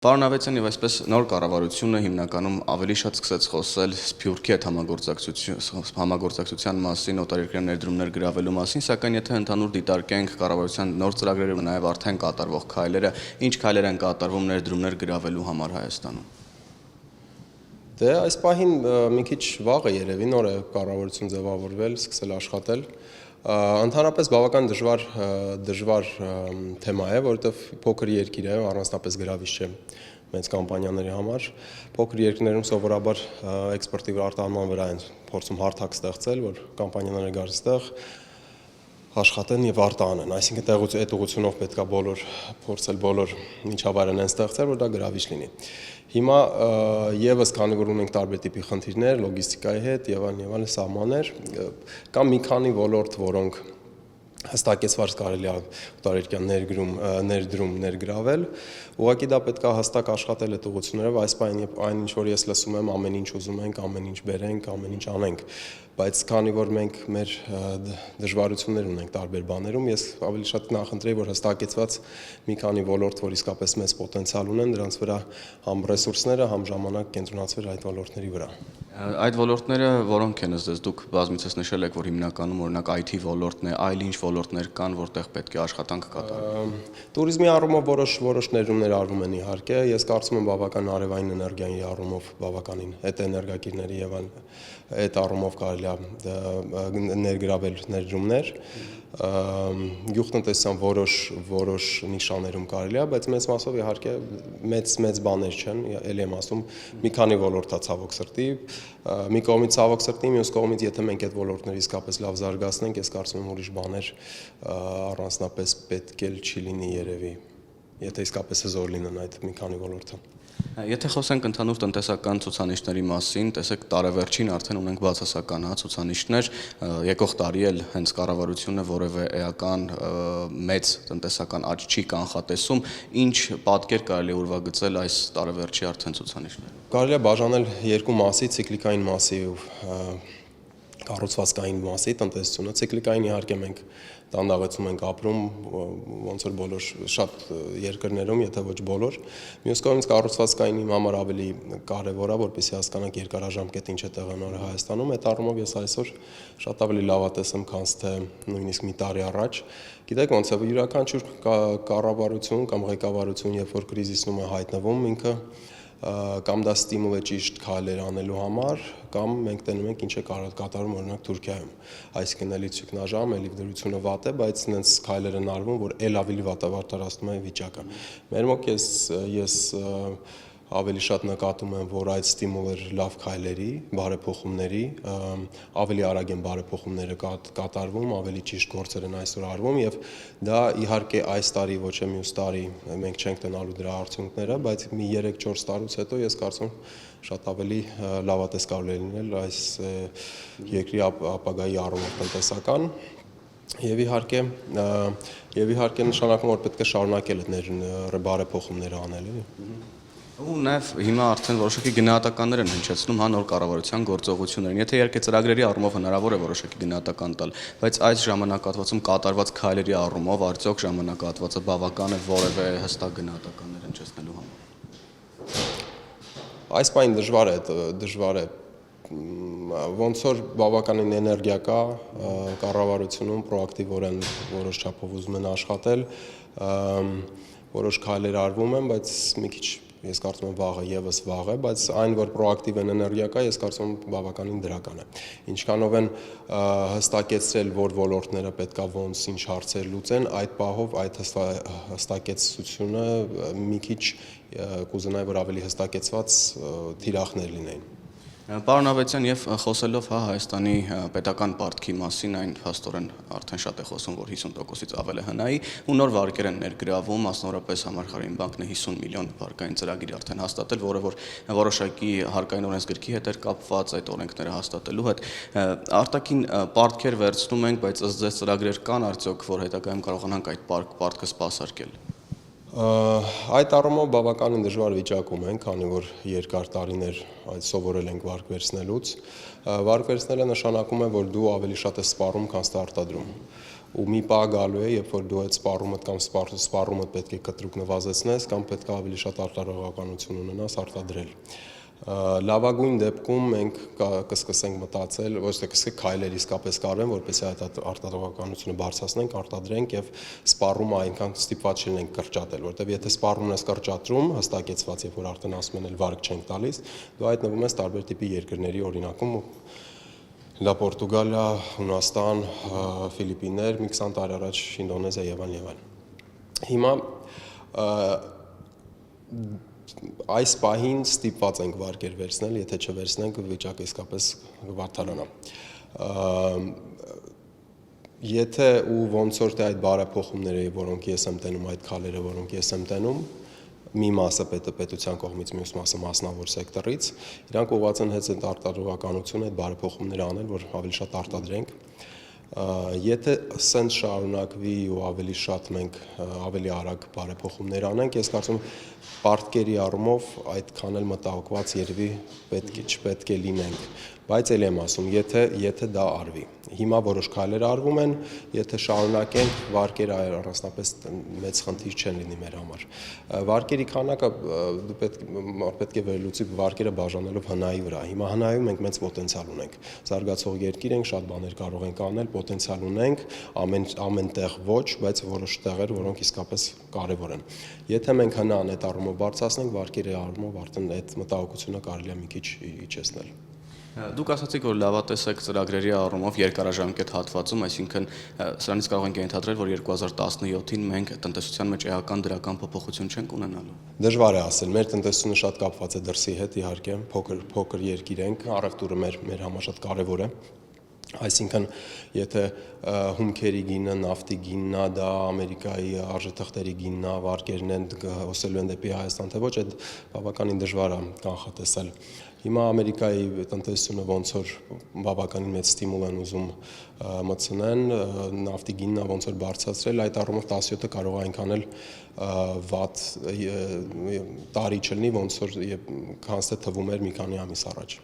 Պարոն Ավետյան եւ այսպես նոր կառավարությունը հիմնականում ավելի շատ սկսեց խոսել Սփյուռքի հետ համագործակցության մասին, օտարերկրյա ներդրումներ գրավելու մասին, սակայն եթե ընդհանուր դիտարկենք կառավարության նոր ծրագրերը եւ նաեւ արդեն կատարվող քայլերը, ինչ քայլեր են կատարվում ներդրումներ գրավելու համար Հայաստանում։ Դե այս պահին մի քիչ վաղ է երևի, նոր է կառավարություն ձևավորվել, սկսել աշխատել։ Ընդհանրապես բավական դժվար թեմա է, որովհետև փոքր երկիր է, առանձնապես գրավիչ չէ մեծ կամպանիաների համար։ Փոքր երկրներում սովորաբար էքսպորտի արտահանման վրա են փորձում հարթակ ստեղծել, որ կամպանիաները գար այստեղ աշխատեն եւ արտահանեն։ Այսինքն այդ ուղղությունով պետքա բոլոր միջավայրն են ստեղծել, որ դա գրավիչ լինի։ Հիմա եւս քանի որ ունենք տարբեր տիպի խնդիրներ, լոգիստիկայի հետ եւ այլն սահմաններ, կամ մի քանի ոլորտ, որոնք հստակեցված կարելի է օտարերկրյա ներդրում ներգրավել, ուղղակի դա պետք է հստակ աշխատել այդ ուղղություններով, այս պահին այն ինչ որ ես լսում եմ, ամեն ինչ ուզում ենք, ամեն ինչ բերենք, ամեն ինչ անենք, բայց քանի որ մենք մեր դժվարություններ ունենք տարբեր բաներում, ես ավելի շատ նախընտրեի, որ հստակեցված մի քանի ոլորտ, որ իսկապես մեծ պոտենցիալ ունեն, դրանց վրա համ ռեսուրսները, համ ժամանակ կենտրոնացվել այդ ոլորտների վրա։ Այդ ոլորտները որոնք են ըստ դուք բազմիցս նշել եք, որ հիմնականում օրինակ IT ոլորտն է, այլ ինչ ոլորտներ կան, որտեղ պետք է աշխատանք կատարվի։ Տուրիզմի առումով որոշ ներդրումներ արվում են իհարկե, ես կարծում եմ բավական արևային էներգիայի առումով բավականին այդ էներգակիրների եւ այդ առումով կարելի է ներգրավել ներդրումներ, գյուղտնտեսության որոշ նիշաներում կարելի է, բայց մեծ մասով իհարկե մեծ բաներ չեն, ելի եմ ասում, մի քանի ոլորտ է ցավոք սրտի, մի կողմից ցավոք սրտի, մյուս կողմից եթե մենք այդ ոլորտները իսկապես լավ զարգացնենք, ես կարծում եմ ուրիշ բաներ առանձնապես պետք էլ չի լինի երևի, եթե իսկապես հզոր լինեն այդ մի քանի ոլորտը։ Եթե խոսենք ընդհանուր տնտեսական ցուցանիշների մասին, տեսեք տարեվերջին արդեն ունենք բացասական ցուցանիշներ, եկող տարի էլ հենց կառավարությունը որևէ էական մեծ տնտեսական աճ չի կանխատեսում, ինչ պատկեր կարելի է ուրվագծել այս տարեվերջի արդեն ցուցանիշներում։ Կարելի է բաժանել երկու մասի, ցիկլիկային մասի ու կառուցվածքային մասի տնտեսությունը, ցիկլիկային իհարկե մենք դանդաղեցում ենք ապրում, ոնց որ բոլոր շատ երկրներում, եթե ոչ բոլոր։ Մյուս կողմից կառուցվածքային իմ համար ավելի կարևոր է, որպեսզի հասկանանք երկարաժամկետ ինչ է տեղի ունենում Հայաստանում, այդ առումով ես այսօր շատ ավելի լավատես եմ, քան թե նույնիսկ մի տարի առաջ։ Գիտեք ոնց է, յուրաքանչյուր կառավարություն կամ ղեկավարություն, երբ որ կրիզիսում է հայտնվում, ինքը կամ դա ստիմուլ է ճիշտ քայլեր անելու համար, կամ մենք տենում ենք ինչ է կատարում օրինակ Թուրքիայում։ Այսինքն էլի ցիկնաժամ, էլի դրությունը վատ է, բայց նենց քայլեր են արվում, որ էլ ավելի վատթարացնում է վիճակը։ Մեր մոտ ես ավելի շատ նկատում եմ, որ այդ ստիմուլը լավ քայլերի, բարեփոխումների, ավելի արագ են բարեփոխումները կատարվում, ավելի ճիշտ գործեր են այսօր արվում եւ դա իհարկե այս տարի ոչ է մյուս տարի մենք չենք տնալու դրա արդյունքները, բայց մի 3-4 տարուց հետո ես կարծում շատ ավելի լավատես կարելի է լինել այս երկրի ապագայի առումով տնտեսական եւ իհարկե նշանակում որ պետք է շարունակել այդ բարեփոխումները անել Ու նաև հիմա արդեն որոշակի գնահատականներ են հնչեցնում նոր կառավարության գործողություններին։ Եթե իհարկե ծրագրերի առումով հնարավոր է որոշակի գնահատական տալ, բայց այս ժամանակահատվածում կատարված քայլերի առումով արդյոք ժամանակահատվածը բավական է որևէ հստակ գնահատականներ հնչեցնելու համար։ Այս պահին դժվար է ոնց որ բավականին էներգիա կա կառավարությունում պրոակտիվորեն որոշ չափով ուզում են աշխատել, որոշ քայլեր արվում են, բայց մի քիչ ես կարծում եմ եւս վաղ է, բայց այն որ պրոակտիվ են էներգիա կա, ես կարծում եմ բավականին դրական է։ Ինչքանով են հստակեցրել, որ ոլորտները պետքա ոնց ինչ հարցեր լուծեն, այդ պահով այդ հստակեցությունը մի քիչ կուզենայի որ ավելի հստակեցված թիրախներ լինեին։ Պարոն Ավետյան, եւ խոսելով Հայաստանի պետական պարտքի մասին, այն փաստորեն արդեն շատ է խոսում, որ 50%-ից ավել է ՀՆԱ-ի ու նոր վարկեր են ներգրավում, մասնավորապես Համաշխարհային բանկն է 50 միլիոն վարկային ծրագիր արդեն հաստատել, որը որ որոշակի հարկային օրենսգրքի հետ էր կապված այդ օրենքները հաստատելու հետ։ Արտաքին պարտքեր վերցնում ենք, բայց ըստ ձեզ ծրագրեր կան արդյոք, որ հետագայում կարողանանք այդ պարտքը սպասարկել։ Այդ առումով բավականին դժվար վիճակում ենք, քանի որ երկար տարիներ այդ սովորել ենք վարկ վերցնելուց։ Վարկ վերցնելը նշանակում է, որ դու ավելի շատ ես սպառում, քան արտադրում։ ու մի պահ գալու է, երբ որ դու այդ սպառումդ կամ սպառումդ պետք է կտրուկ նվազեցնես կամ պետք է ավելի շատ արտադրողականություն ունենաս արտադրել։ Լավագույն դեպքում մենք կսկսենք մտածել, ոչ թե կսկսենք քայլեր իսկապես կարեն, որպեսզի այդ արտադրողականությունը բարձրացնենք, արտադրենք եւ սպառումը այնքան ստիպված չլինենք կրճատել, որտեւ եթե սպառումն ես կրճատում, հստակեցված, երբ որ արդեն ասում են վարկ չենք տալիս, դու հայտնվում ես տարբեր տիպի երկրների օրինակում Լա Պորտուգալիա, Հունաստան, Ֆիլիպիններ, մի 20 տարի առաջ Ինդոնեզիա եւ այլն։ Հիմա այս պահին ստիպված ենք վարկեր վերցնել, եթե չվերցնենք վիճակը իսկապես կվարդարանա։ Եթե ու ոնց որ թե այդ բարեփոխումները, որոնք ես եմ տենում, այդ քալերը, որոնք ես եմ տենում, մի մասը պետության կողմից, մյուս մասը մասնավոր սեկտորից, իրանք ուղղված են հենց այդ արտադրողականությունը, այդ բարեփոխումները անել, որ ավելի շատ արտադրենք։ Եթե սենց շարունակվի ու ավելի շատ մենք ավելի արագ բարեփոխումներ անենք, ես կարծում պարտքերի առումով այդքան էլ մտահոգված երևի չպետք է լինենք, բայց ելի եմ ասում, եթե դա արվի։ Հիմա որոշ քայլեր արվում են, եթե շարունակենք, վարկերը առանձնապես մեծ խնդիր չեն լինի մեր համար։ Վարկերի քանակը դու պետք է վերլուծի վարկերը բաժանելով հնայի վրա։ Հիմա հնայում մենք մեծ պոտենցիալ ունենք։ Զարգացող երկիր ենք, շատ բաներ կարող ենք անել, պոտենցիալ ունենք, ամեն տեղ ոչ, բայց որոշ տեղեր, որոնք իսկապես կարևոր են։ Եթե մենք հնան այդ առումով բարձրացնենք, վարկերի առումով արդեն այդ մտահոգությունը կարելի է մի քիչ իջեցնել։ Դուք ասացիք, որ լավատես եք ծրագրերի առումով երկարաժամկետ հատվածում, այսինքն սրանից կարող ենք ենթադրել, որ 2017-ին մենք տնտեսության մեջ էական դրական փոփոխություն չենք ունենալու։ Դժվար է ասել, մեր տնտեսությունը շատ կապված է դրսի հետ, իհարկե, փոքր երկիր ենք, առևտուրը մեր համար շատ կարևոր է։ Այսինքն, եթե հումքերի գինը, նավթի գինն է, դա Ամերիկայի արժեթղթերի գինն է, վարկերն են հոսելու են դեպի Հայաստան, թե ոչ, այդ բավականին դժվար է կանխատեսել։ Հիմա Ամերիկայի տնտեսությունը ոնց որ բավականին մեծ ստիմուլ են ուզում մտցնեն, նավթի գինն է ոնց որ բարձրացրել, այդ առումով 17-ը կարող է այնքան էլ վատ տարի չլինի, ոնց որ քանս թե թվում էր մի քանի ամիս առաջ։